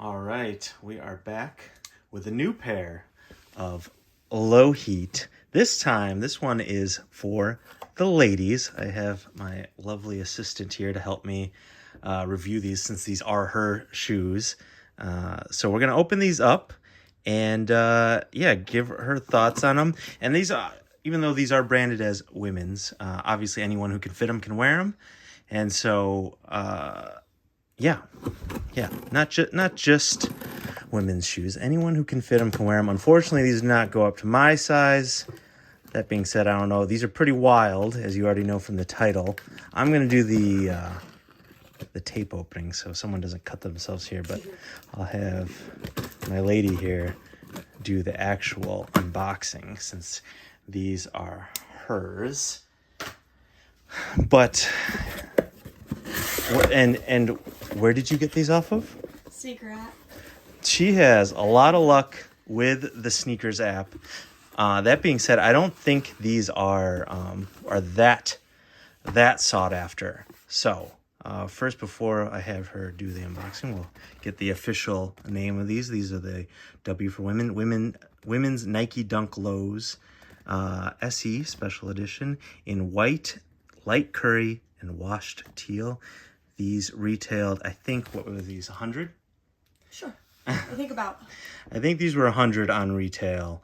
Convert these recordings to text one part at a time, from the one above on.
All right, we are back with a new pair of Lowheat. This time, this one is for the ladies. I have my lovely assistant here to help me review these since these are her shoes. So we're going to open these up and give her thoughts on them. And these are, even though these are branded as women's, obviously anyone who can fit them can wear them. And so, not just women's shoes. Anyone who can fit them can wear them. Unfortunately, these do not go up to my size. That being said, I don't know. These are pretty wild, as you already know from the title. I'm going to do the tape opening so someone doesn't cut themselves here, but I'll have my lady here do the actual unboxing since these are hers. But, and where did you get these off of? Secret. She has a lot of luck with the Sneakers app. That being said, I don't think these are that sought after. So first, before I have her do the unboxing, we'll get the official name of these. These are the W for women's Nike Dunk Lows SE Special Edition in white, light curry, and washed teal. These retailed, I think, what were these, 100? Sure. I think these were 100 on retail.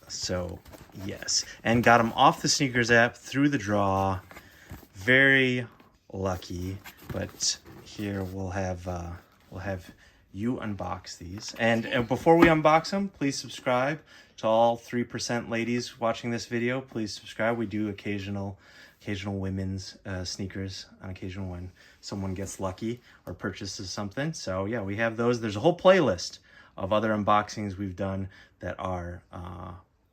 So, yes. And got them off the Sneakers app through the draw. Very lucky. But here we'll have you unbox these. And before we unbox them, please subscribe to all 3% ladies watching this video. Please subscribe. We do occasional women's sneakers on occasion when someone gets lucky or purchases something. So yeah, we have those. There's a whole playlist of other unboxings we've done that are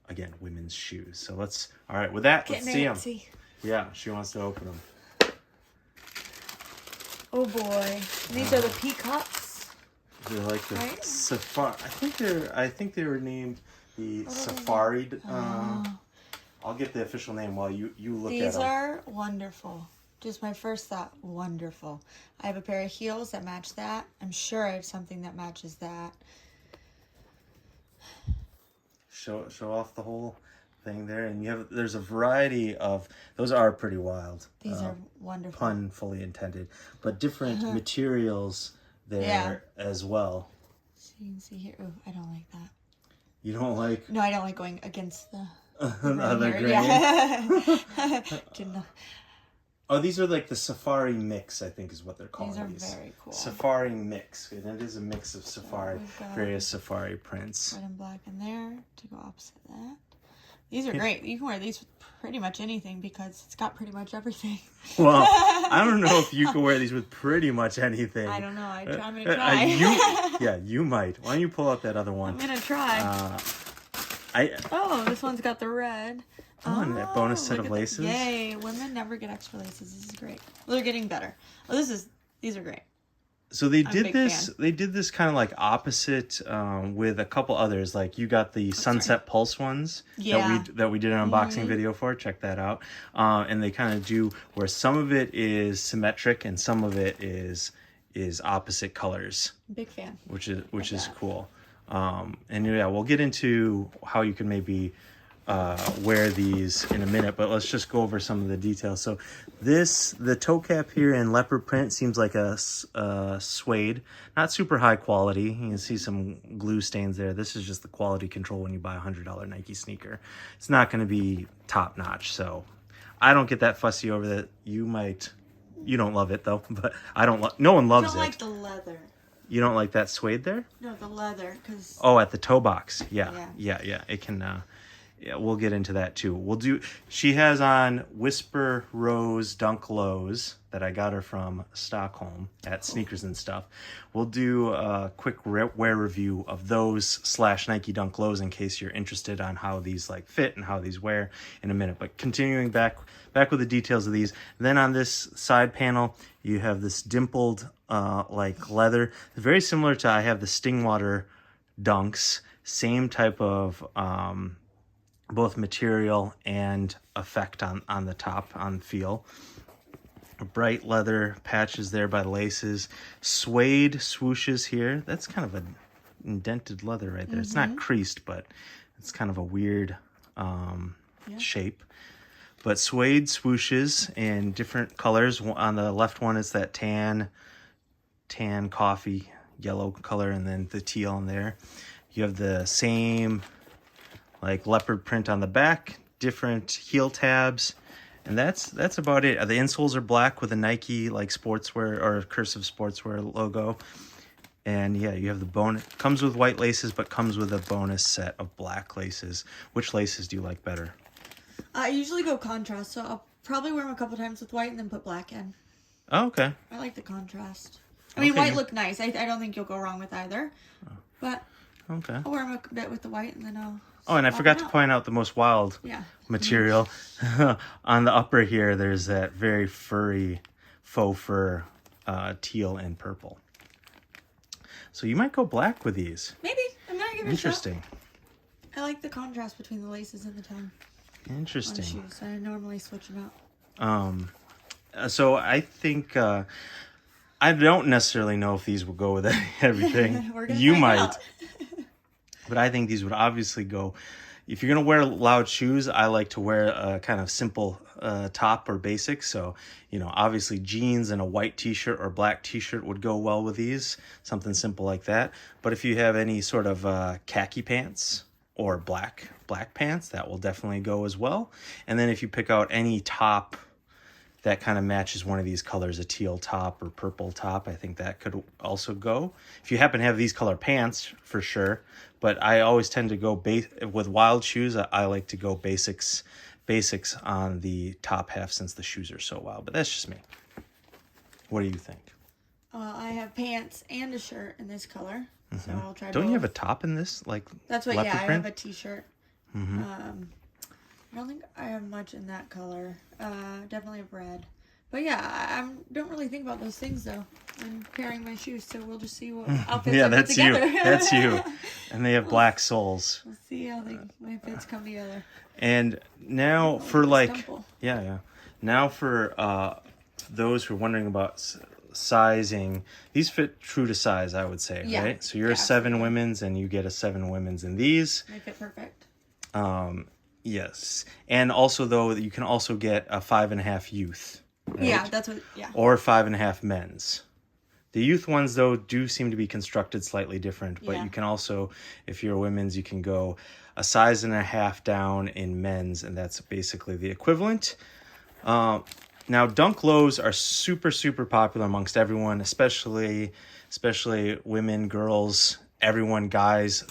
again women's shoes. So let's with that, let's see them. Yeah, she wants to open them. Oh boy, these are the peacocks. They're like the safari. I think they were named the safari. I'll get the official name while you look at them. These are wonderful. Just my first thought, wonderful. I have a pair of heels that match that. I'm sure I have something that matches that. Show off the whole thing there, and there's a variety of those are pretty wild. These are wonderful. Pun fully intended, but different materials there as well. So you can see here. Ooh, I don't like that. You don't like? No, I don't like going against the other grain. Yeah. Oh, these are like the safari mix, I think is what they're calling these. These are very cool. Safari mix, and it is a mix of safari, various safari prints. Red and black in there to go opposite that. These are great. You can wear these with pretty much anything because it's got pretty much everything. Well, I don't know if you can wear these with pretty much anything. I don't know. I'm going to try. You might. Why don't you pull out that other one? I'm going to try. This one's got the red. That bonus set of laces. Yay. Women never get extra laces. This is great. Well, they're getting better. Well, these are great. So they did this. They did this kind of like opposite with a couple others. Like you got the Sunset Pulse ones that we did an unboxing video for. Check that out. And they kind of do where some of it is symmetric and some of it is opposite colors. Big fan. Which is cool. And yeah, we'll get into how you can maybe wear these in a minute, but let's just go over some of the details. So the toe cap here in leopard print seems like a suede, not super high quality. You can see some glue stains there. This is just the quality control when you buy a $100 Nike sneaker. It's not going to be top notch, so I don't get that fussy over that. You don't love it though, but no one loves it. I don't like the leather. You don't like that suede there? No, the leather, because... Oh, at the toe box. Yeah. It can... we'll get into that too. She has on Whisper Rose Dunk Lows that I got her from Stockholm at Sneakers and Stuff. We'll do a quick wear review of those / Nike Dunk Lows in case you're interested on how these like fit and how these wear in a minute. But continuing back with the details of these. Then on this side panel, you have this dimpled like leather. Very similar to I have the Stingwater Dunks. Same type of both material and effect on the top, on feel. Bright leather patches there by the laces. Suede swooshes here. That's kind of an indented leather right there. It's not creased, but it's kind of a weird shape. But suede swooshes in different colors. On the left one is that tan coffee yellow color, and then the teal in there. You have the same like leopard print on the back, different heel tabs, and that's about it. The insoles are black with a Nike like sportswear or cursive sportswear logo. And yeah, you have the bonus. Comes with white laces, but comes with a bonus set of black laces. Which laces do you like better? I usually go contrast, so I'll probably wear them a couple times with white and then put black in. Oh, okay. I like the contrast. I mean, white look nice. I don't think you'll go wrong with either. But Okay. I'll wear them a bit with the white and then I'll... Oh, and I forgot to point out the most wild material. On the upper here, there's that very furry faux fur teal and purple. So you might go black with these. Maybe. I'm going to give it a shot. Interesting. I like the contrast between the laces and the tongue. Interesting. On shoes. I normally switch them out. So I think I don't necessarily know if these will go with everything. You might, but I think these would obviously go. If you're gonna wear loud shoes, I like to wear a kind of simple top or basic. So obviously jeans and a white T-shirt or black T-shirt would go well with these. Something simple like that. But if you have any sort of khaki pants or black pants, that will definitely go as well. And then if you pick out any top that kind of matches one of these colors, a teal top or purple top, I think that could also go. If you happen to have these color pants, for sure. But I always tend to go with wild shoes. I like to go basics on the top half since the shoes are so wild. But that's just me. What do you think? I have pants and a shirt in this color. So I'll try. Don't you have a top in this? Like that's what. leopard Yeah, I print? have a T-shirt. I don't think I have much in that color. Definitely have red. But yeah, I don't really think about those things though. I'm pairing my shoes, so we'll just see what outfits I put together. That's you. And they have black soles. We'll see how my fits come together. And now for like, now for those who are wondering about sizing, these fit true to size, I would say, right? So you're a 7 women's and you get a 7 women's in these. They fit perfect. Yes. And also though, you can also get a 5.5 youth. Right? Yeah, that's what, Or 5.5 men's. The youth ones though do seem to be constructed slightly different, but you can also, if you're a women's, you can go a size and a half down in men's, and that's basically the equivalent. Now, dunk lows are super, super popular amongst everyone, especially women, girls, everyone, guys.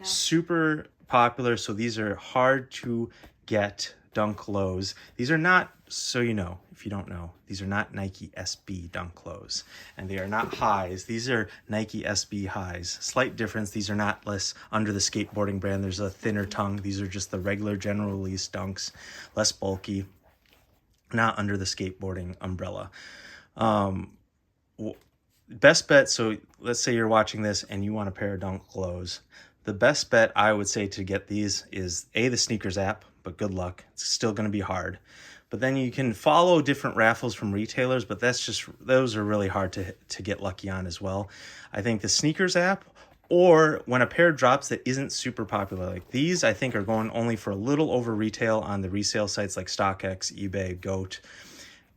Super popular. So these are hard to get dunk lows. These are not, so if you don't know, these are not Nike SB dunk lows, and they are not highs. These are Nike SB highs. Slight difference. These are not less under the skateboarding brand. There's a thinner tongue. These are just the regular general release dunks, less bulky. Not under the skateboarding umbrella. Best bet, so let's say you're watching this and you want a pair of dunk lows. The best bet I would say to get these is the SNKRS app, but good luck. It's still going to be hard. But then you can follow different raffles from retailers, but those are really hard to get lucky on as well. I think the SNKRS app, or when a pair drops that isn't super popular, like these, I think are going only for a little over retail on the resale sites like StockX, eBay, GOAT.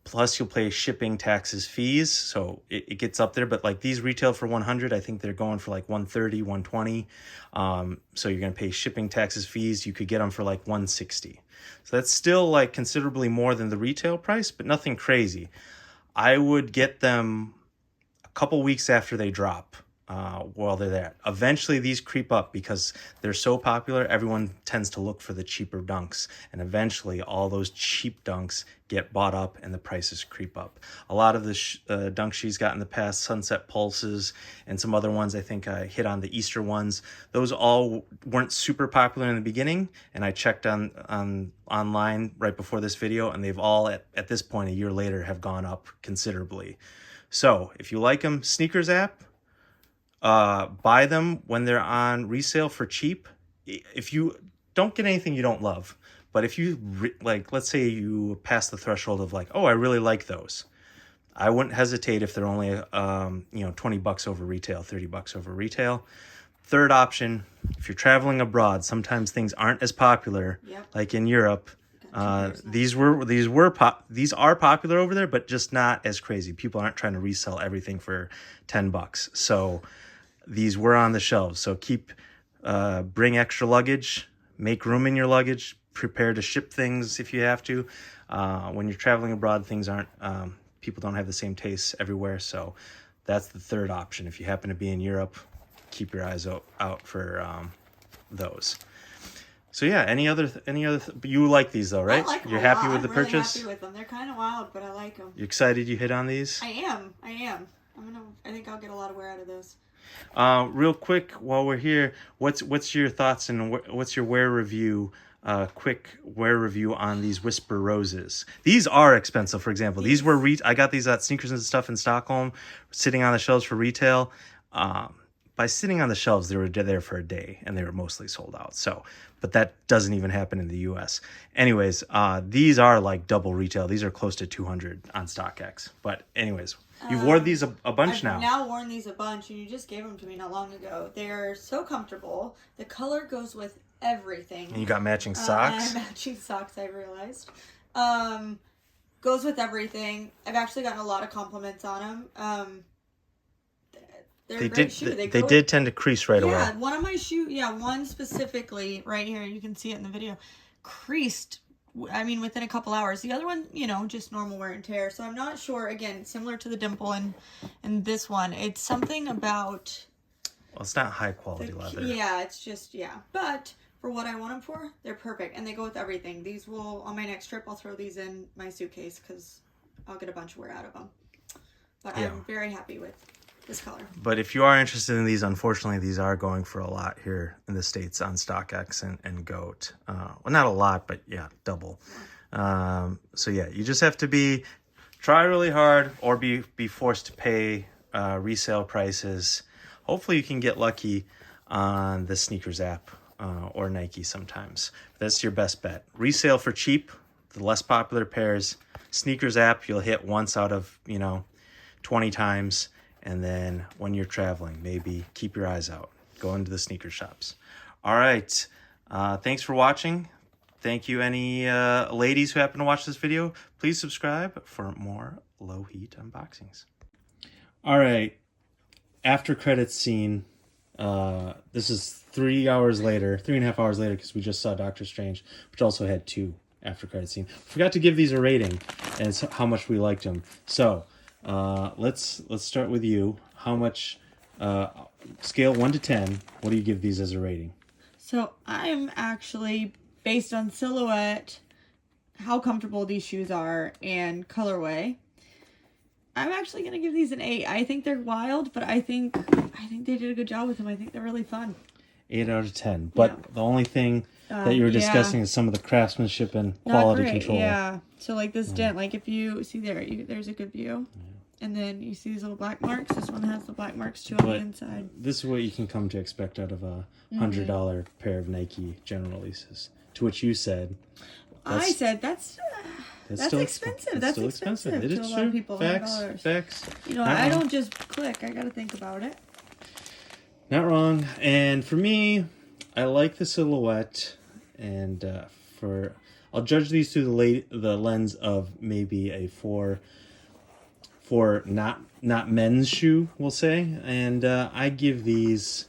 Plus you'll pay shipping, taxes, fees, so it gets up there. But like these retail for $100, I think they're going for like $130, $120. So you're gonna pay shipping, taxes, fees. You could get them for like $160. So that's still like considerably more than the retail price, but nothing crazy. I would get them a couple weeks after they drop. While they're there. Eventually these creep up because they're so popular, everyone tends to look for the cheaper dunks, and eventually all those cheap dunks get bought up and the prices creep up. A lot of the dunk shoes got in the past, Sunset Pulses and some other ones, I think I hit on the Easter ones. Those all weren't super popular in the beginning, and I checked on online right before this video, and they've all at this point a year later have gone up considerably. So if you like them, SNKRS app, buy them when they're on resale for cheap. If you don't get anything you don't love, but if you like, let's say you pass the threshold of like, oh, I really like those, I wouldn't hesitate if they're only, you know, $20 over retail, $30 over retail. Third option, if you're traveling abroad, sometimes things aren't as popular, like in Europe. These are popular over there, but just not as crazy. People aren't trying to resell everything for $10. So these were on the shelves. So bring extra luggage, make room in your luggage, prepare to ship things if you have to. When you're traveling abroad, things aren't, people don't have the same tastes everywhere. So that's the third option. If you happen to be in Europe, keep your eyes out for those. So yeah, any other you like these though, right? I like them. You're happy with the I'm really purchase? happy with them. They're kind of wild, but I like them. You excited you hit on these? I am. I think I'll get a lot of wear out of those. Real quick, while we're here, what's your thoughts and what's your wear review? Quick wear review on these Whisper Roses. These are expensive. For example, these were I got these at Sneakers and Stuff in Stockholm, sitting on the shelves for retail. By sitting on the shelves, they were there for a day and they were mostly sold out. So, but that doesn't even happen in the US. Anyways, these are like double retail. These are close to 200 on StockX. But anyways, you've worn these a bunch now. I've now worn these a bunch, and you just gave them to me not long ago. They're so comfortable. The color goes with everything. And you got matching socks? Matching socks, I realized. Goes with everything. I've actually gotten a lot of compliments on them. They're a great shoe. They did tend to crease right away. Yeah, one of my one specifically right here, you can see it in the video, creased, I mean, within a couple hours. The other one, you know, just normal wear and tear. So I'm not sure, again, similar to the dimple and this one. It's something about... Well, it's not high quality leather. Yeah, it's just, But for what I want them for, they're perfect. And they go with everything. These will, on my next trip, I'll throw these in my suitcase because I'll get a bunch of wear out of them. But I'm very happy with this color. But if you are interested in these, unfortunately, these are going for a lot here in the States on StockX and GOAT. Well, not a lot, but yeah, double. So yeah, you just have to try really hard or be forced to pay resale prices. Hopefully you can get lucky on the Sneakers app or Nike sometimes. That's your best bet. Resale for cheap, the less popular pairs. Sneakers app, you'll hit once out of, 20 times. And then when you're traveling, maybe keep your eyes out. Go into the sneaker shops. All right. Thanks for watching. Thank you, any ladies who happen to watch this video. Please subscribe for more Lowheat unboxings. All right. After credits scene. This is 3.5 hours later, because we just saw Doctor Strange, which also had 2 after credits scene. Forgot to give these a rating and how much we liked them. So... let's start with you. How much, scale 1 to 10, what do you give these as a rating? So I'm actually, based on silhouette, how comfortable these shoes are, and colorway, I'm actually going to give these an 8. I think they're wild, but I think they did a good job with them. I think they're really fun. 8 out of 10. But the only thing that you were discussing is some of the craftsmanship and quality control. Yeah. So like this dent, like if you see there's a good view. And then you see these little black marks. This one has the black marks too on the inside. This is what you can come to expect out of a $100 pair of Nike General Releases. To which you said, I said that's expensive. That's expensive. It is to a true. lot of people. Facts. I don't just click. I got to think about it. Not wrong. And for me, I like the silhouette, and I'll judge these through the lens of maybe a for not men's shoe, we'll say, and I'll give these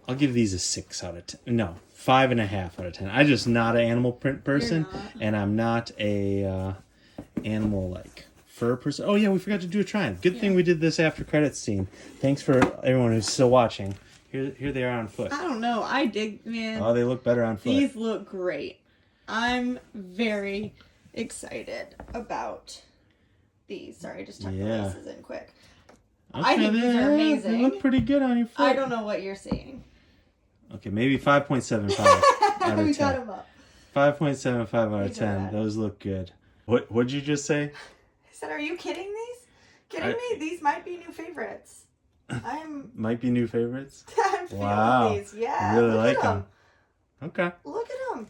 a 6 out of 10. No, 5.5 out of 10. I'm just not an animal print person, and I'm not a animal like fur person. Oh yeah, we forgot to do a try-on. Good thing we did this after credits scene. Thanks for everyone who's still watching. Here they are on foot. I don't know. I dig, man. Oh, they look better on foot. These look great. I'm very excited about these. Sorry, I just tucked the laces in quick. I think these are amazing. They look pretty good on your foot. I don't know what you're seeing. Okay, maybe 5.75 out of 10. We got them up. 5.75 out of 10. Those look good. What'd you just say? I said, are you kidding me? These might be new favorites. Might be new favorites? I'm feeling these. Yeah. You really like them. Okay. Look at them.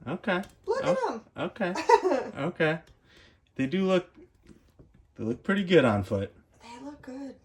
Okay. Look at them. Okay. Okay. They do look They look pretty good on foot. They look good.